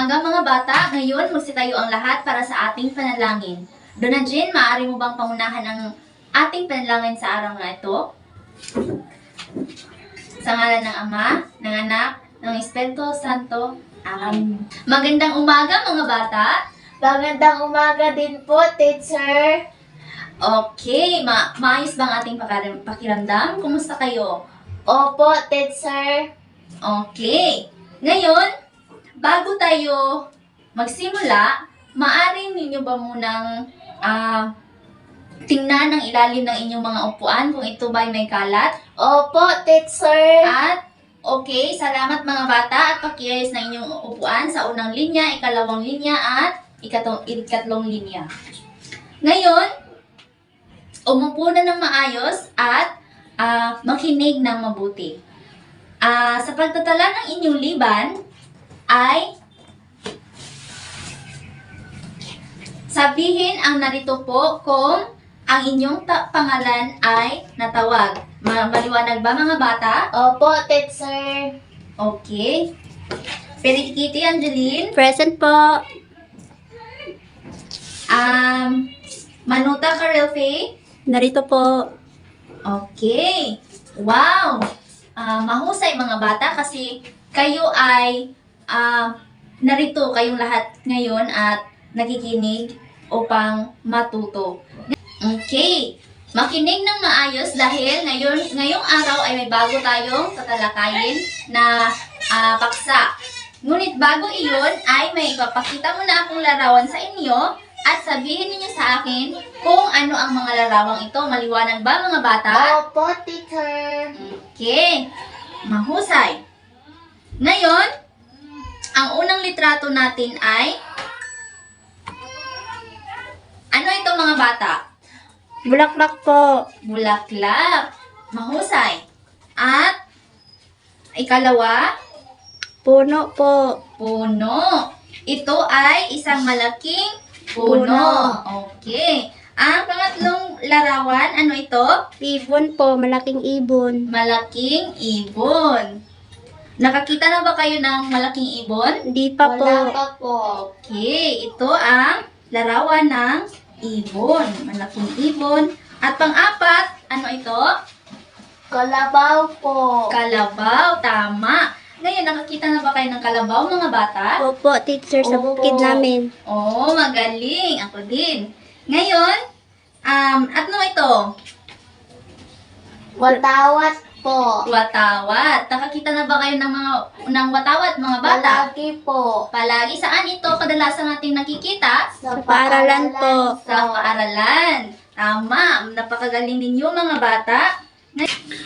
umaga mga bata. Ngayon, magsitayo ang lahat para sa ating panalangin. Donajin, maaari mo bang pangunahan ang ating panalangin sa araw na ito? Sa ngalan ng Ama, ng Anak, ng Espiritu Santo. Amen. Magandang umaga mga bata. Magandang umaga din po, teacher. Okay, maayos bang ating pakiramdam? Kumusta kayo? Opo, teacher. Okay. Ngayon, bago tayo magsimula, maaari ninyo ba munang tingnan ang ilalim ng inyong mga upuan kung ito ba'y may kalat? Opo, teacher. At, okay, salamat mga bata at pakiayos ng inyong upuan sa unang linya, ikalawang linya at ikatlong linya. Ngayon, umupo na ng maayos at makinig ng mabuti. Sa pagtatala ng inyong liban ay sabihin ang narito po kung ang inyong pangalan ay natawag. Maliwanag ba mga bata? Opo, teacher. Okay. Perikiti Angeline. Present po. Manuta Carelfe. Narito po. Okay. Wow! Mahusay mga bata kasi kayo ay narito kayong lahat ngayon at nakikinig upang matuto. Okay. Makinig ng maayos dahil ngayong araw ay may bago tayong tatalakayin na paksa. Ngunit bago iyon ay may ipapakita muna akong larawan sa inyo at sabihin niyo sa akin kung ano ang mga larawang ito. Maliwanag ba mga bata? Opo, teacher. Okay. Mahusay. Ngayon, ang unang litrato natin ay ano ito mga bata? Bulaklak po. Bulaklak. Mahusay. At ikalawa, Puno po. puno. Ito ay isang malaking puno. Okay. Ang pangatlong larawan, ano ito? Ibon po. Malaking ibon. Malaking ibon. Nakakita na ba kayo ng malaking ibon? Hindi pa po. Wala pa po. Okay, ito ang larawan ng ibon. Malaking ibon. At pang-apat, ano ito? Kalabaw po. Kalabaw. Tama. Ngayon, nakakita na ba kayo ng kalabaw, mga bata? Opo, teacher, sa Opo. bukid namin. Oh, magaling. Ako din. Ngayon, ano ito? Watawat po. Watawat. Nakakita na ba kayo ng watawat, mga bata? Palagi po. Palagi. Saan ito kadalasan natin nakikita? Sa paaralan po. Sa paaralan. Tama. Napakagaling ninyo, mga bata.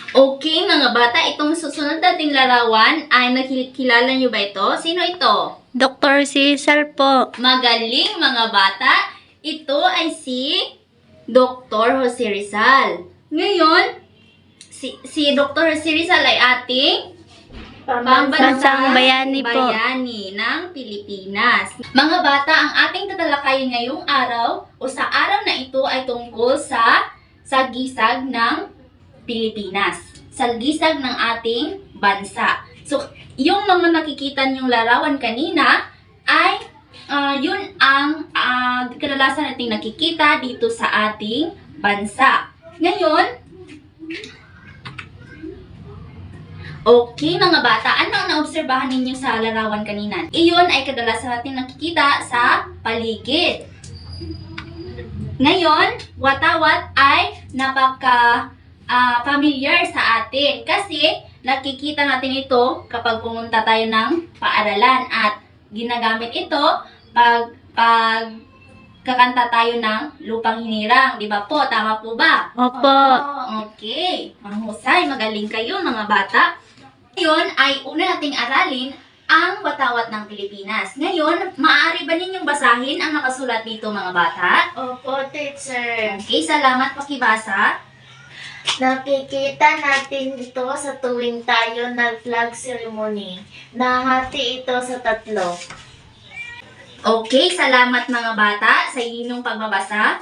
Okay, mga bata. Itong susunod nating larawan ay nakikilala nyo ba ito? Sino ito? Dr. Cecil po. Magaling, mga bata. Ito ay si Dr. Jose Rizal. Ngayon, si Dr. Jose Rizal ay ating Pambansang bayani po. bayani ng Pilipinas. Mga bata, ang ating tatalakayin ngayong araw o sa araw na ito ay tungkol sa sagisag ng Pilipinas. Sagisag ng ating bansa. So, yung mga nakikita niyong larawan kanina ay yun ang kadalasan nating nakikita dito sa ating bansa. Ngayon, okay mga bata, ano ang naobserbahan ninyo sa larawan kanina? Iyon ay kadalasan natin nakikita sa paligid. Ngayon, watawat ay familiar sa atin kasi nakikita natin ito kapag pumunta tayo ng paaralan at ginagamit ito pag kakanta tayo ng Lupang Hinirang. Di ba po? Tama po ba? Opo. Okay. Mahusay. Magaling kayo mga bata. Ngayon ay una nating aralin ang watawat ng Pilipinas. Ngayon, maaari ba ninyong basahin ang nakasulat dito mga bata? Opo, teacher. Okay, salamat. Pakibasa. Nakikita natin ito sa tuwing tayo nag-flag ceremony. Nahati ito sa 3. Okay, salamat mga bata sa inyong pagbabasa.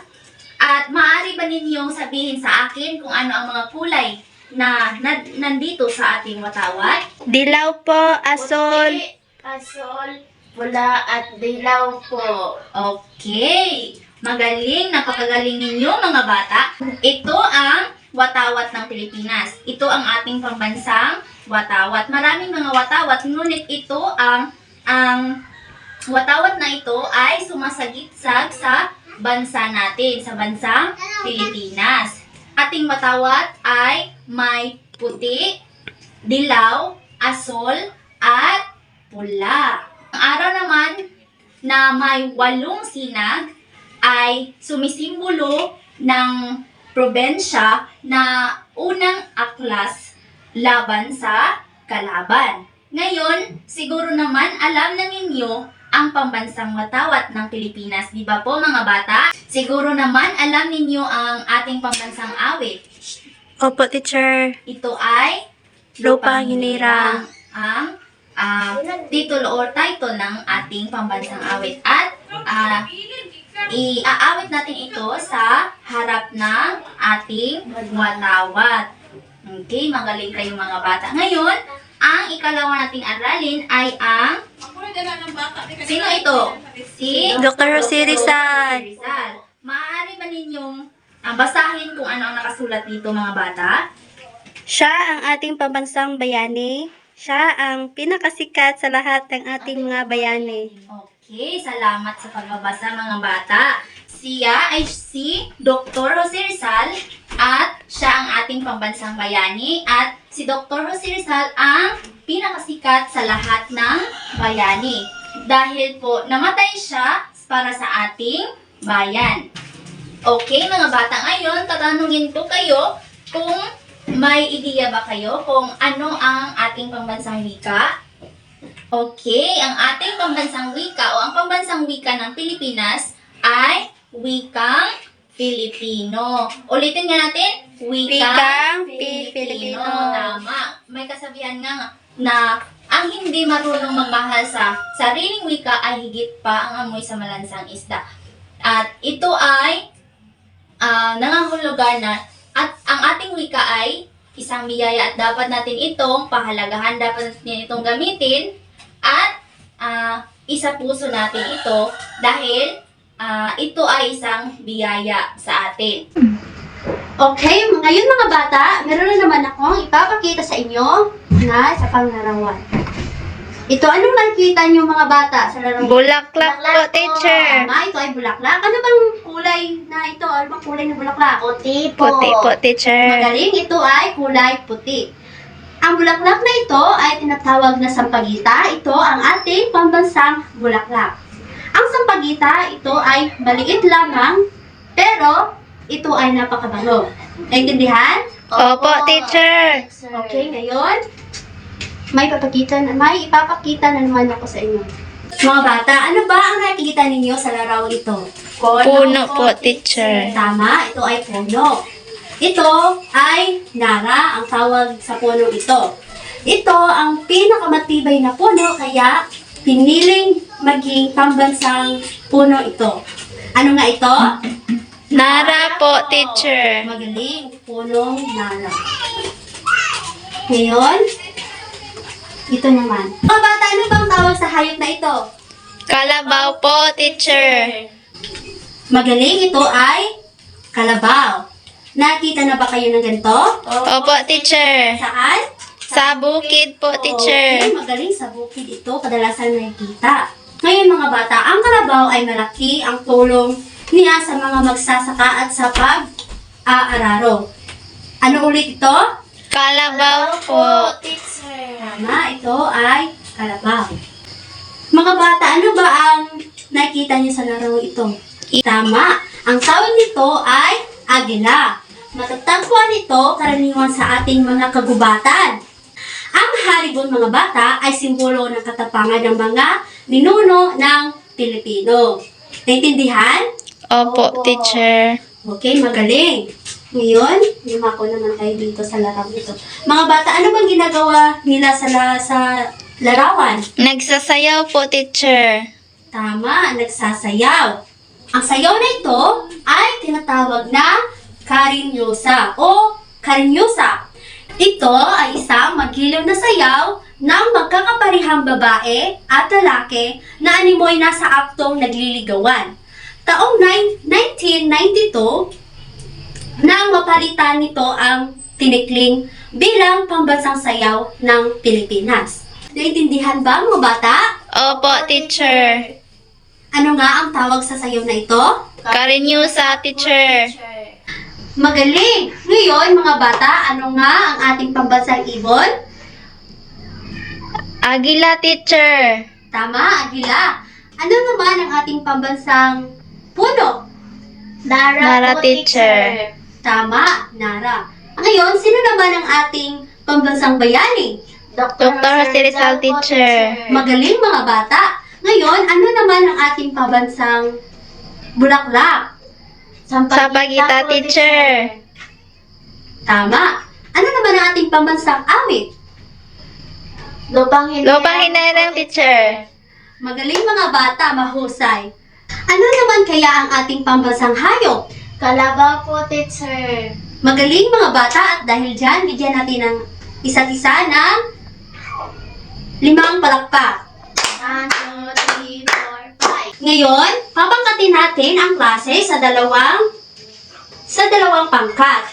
At maaari ba ninyong sabihin sa akin kung ano ang mga kulay na nandito sa ating watawat? Dilaw po. Asol. Puti, asol, pula at dilaw po. Okay. Magaling, napakagaling ninyo mga bata. Ito ang watawat ng Pilipinas. Ito ang ating pambansang watawat. Maraming mga watawat, ngunit ito ang watawat na ito ay sumasagisag sa bansa natin, sa bansang Pilipinas. Ating watawat ay may puti, dilaw, asol, at pula. Ang araw naman na may 8 sinag ay sumisimbolo ng probensya na unang aklas laban sa kalaban. Ngayon, siguro naman alam na ninyo ang pambansang watawat ng Pilipinas, di ba po mga bata? Siguro naman alam ninyo ang ating pambansang awit. Opo, teacher. Ito ay Lupang Hinirang. Ang titulo or title ng ating pambansang awit. At iaawit natin ito sa harap ng ating watawat. Okay, magaling kayo mga bata. Ngayon, ang ikalawa nating aralin ay ang... Sino ito? Si Dr. Jose Rizal. Rizal. Maaari ba ninyong basahin kung ano ang nakasulat dito mga bata? Siya ang ating pambansang bayani. Siya ang pinakasikat sa lahat ng ating mga bayani. Okay, salamat sa pagbabasa mga bata. Siya ay si Dr. Jose Rizal at siya ang ating pambansang bayani at si Dr. Jose Rizal ang pinakasikat sa lahat ng bayani. Dahil po namatay siya para sa ating bayan. Okay mga bata, ngayon tatanungin ko kayo kung may ideya ba kayo kung ano ang ating pambansang wika? Okay, ang ating pambansang wika o ang pambansang wika ng Pilipinas ay wikang Filipino. Ulitin nga natin, Wikang Filipino. Filipino. Tama. May kasabihan nga na ang hindi marunong magmahal sa sariling wika ay higit pa ang amoy sa malansang isda. At ito ay nangangahulugan na at ang ating wika ay isang biyaya at dapat natin itong pahalagahan, dapat natin itong gamitin at isa puso natin ito dahil ito ay isang biyaya sa atin. Okay, ngayon mga bata, meron na naman akong ipapakita sa inyo na sa panglarawan. Ito, anong nakikita niyo mga bata sa larawan? Bulaklak po, teacher. Tama, ito ay bulaklak. Ano bang kulay na ito? Ano bang kulay ng bulaklak? Puti po. Puti po, teacher. Magaling, ito ay kulay puti. Ang bulaklak na ito ay tinatawag na sampagita. Ito ang ating pambansang bulaklak. Ang sampagita, ito ay maliit lamang, pero ito ay napakabango. Naintindihan? Opo, teacher. Okay, ngayon, may ipapakita na naman ako sa inyo. Mga bata, ano ba ang nakikita ninyo sa larawan ito? Puno po, teacher. Tama, ito ay puno. Ito ay nara, ang tawag sa puno ito. Ito ang pinakamatibay na puno, kaya piniling maging pambansang puno ito. Ano nga ito? Nara po, teacher. Magaling, punong nara. Ngayon, ito naman. Mga bata, ano bang tawag sa hayop na ito? Kalabaw po, teacher. Magaling, ito ay kalabaw. Nakita na ba kayo ng ganito? Opo, teacher. Saan? Sa bukid po, teacher. Okay, magaling sa bukid ito, kadalasan nakikita. Ngayon mga bata, ang kalabaw ay malaki ang tulong niya sa mga magsasaka at sa pag-aararo. Ano ulit ito? Kalabaw po. Teacher. Tama, ito ay kalabaw. Mga bata, ano ba ang nakikita niyo sa laro ito? Tama, ang tawag nito ay agila. Matatagpuan ito karaniwan sa ating mga kagubatan. Ang haribon mga bata ay simbolo ng katapangan ng mga ninuno ng Pilipino. Naintindihan? Opo, teacher. Okay, magaling. Ngayon, lumako naman tayo dito sa larawan ito. Mga bata, ano bang ginagawa nila sa larawan? Nagsasayaw po, teacher. Tama, nagsasayaw. Ang sayaw na ito ay tinatawag na karinyosa o karinyosa. Ito ay isang magiliw na sayaw ng magkakaparihang babae at lalaki na animoy nasa aktong nagliligawan. Taong 1992, nang mapalitan nito ang tinikling bilang pambansang sayaw ng Pilipinas. Naintindihan ba mga bata? Opo, teacher. Ano nga ang tawag sa sayaw na ito? Karinyusa, teacher. Magaling! Ngayon mga bata, ano nga ang ating pambansang ibon? Agila, teacher. Tama, agila. Ano naman ang ating pambansang puno? Nara, teacher. Tama, Nara. Ngayon, sino naman ang ating pambansang bayani? Dr. Jose Rizal, teacher. Magaling mga bata. Ngayon, ano naman ang ating pambansang bulaklak? Sampaguita, teacher. Tama. Ano naman ang ating pambansang awit? Lupang Hinarang, teacher. Magaling mga bata, mahusay. Ano naman kaya ang ating pambansang hayop? Kalabaw po, teacher. Magaling mga bata at dahil dyan, bigyan natin ng isa't isa ng 5 palakpak. 1, 2, 3, 4, 5. Ngayon, papangkatin natin ang klase sa dalawang pangkat.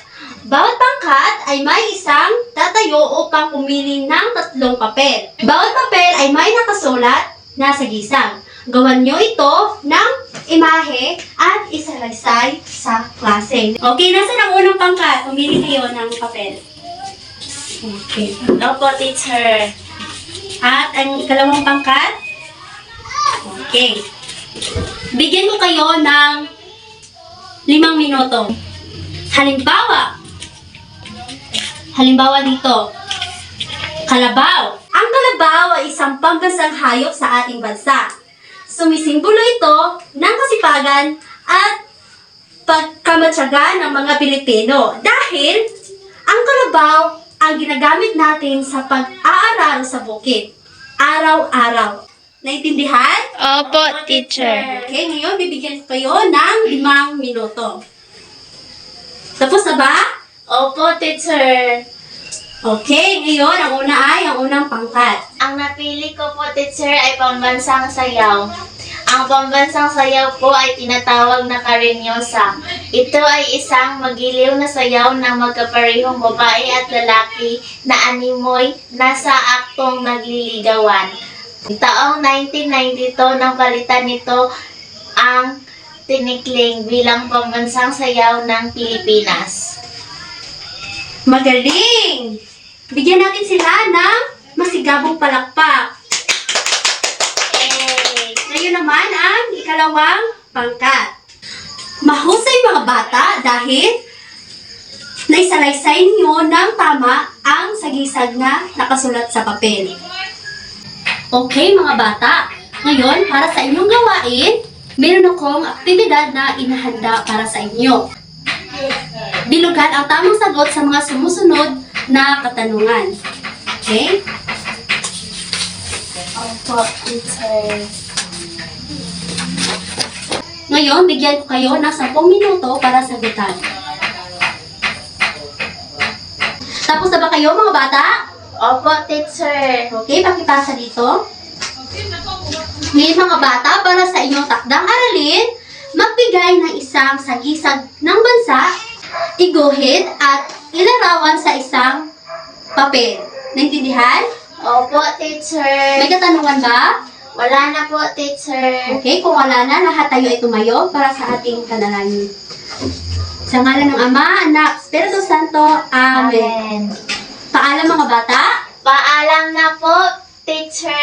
Bawat pangkat ay may isang tatayo upang pumili ng 3 papel. Bawat papel ay may nakasulat na sagisag. Gawan nyo ito ng imahe at isalaysay sa klase. Okay, nasa ang unang pangkat? Pumili kayo ng papel. Okay. Opo, teacher. At ang ikalawang pangkat? Okay. Bigyan ko kayo ng 5 minuto. Halimbawa dito, kalabaw. Ang kalabaw ay isang pambansang hayop sa ating bansa. Sumisimbolo ito ng kasipagan at pagkamatyaga ng mga Pilipino dahil ang kalabaw ang ginagamit natin sa pag-aararo sa bukid, araw-araw. Naintindihan? Opo, teacher. Okay, ngayon bibigyan ko kayo ng 5 minuto. Tapos na ba? Opo, teacher. Okay, ngayon ang unang pangkat. Ang napili ko po, teacher, ay pambansang sayaw. Ang pambansang sayaw po ay tinatawag na karinyosa. Ito ay isang magiliw na sayaw ng magkaparehong babae at lalaki na animoy nasa aktong nagliligawan. Taong 1992 nang palitan nito ang tinikling bilang pambansang sayaw ng Pilipinas. Magaling! Bigyan natin sila ng masigabong palakpak. Ngayon naman ang ikalawang pangkat. Mahusay mga bata dahil naisalaysay niyo ng tama ang sagisag na nakasulat sa papel. Okay mga bata, ngayon para sa inyong gawain, meron akong aktibidad na inahanda para sa inyo. Bilugan ang tamang sagot sa mga sumusunod na katanungan. Okay? Opo, teacher. Ngayon, bigyan ko kayo ng 10 minuto para sagutan. Tapos na ba kayo mga bata? Opo, teacher. Okay, pakipasa dito. Ngayon mga bata, para sa inyong takdang aralin, magbigay ng isang sagisag ng bansa, iguhit at ilarawan sa isang papel. Naintindihan? Opo, teacher. May katanungan ba? Wala na po, teacher. Okay, kung wala na, lahat tayo ay tumayo para sa ating panalangin. Sa ngalan ng Ama, Anak, Espiritu Santo, Amen. Amen. Paalam mga bata. Paalam na po, teacher.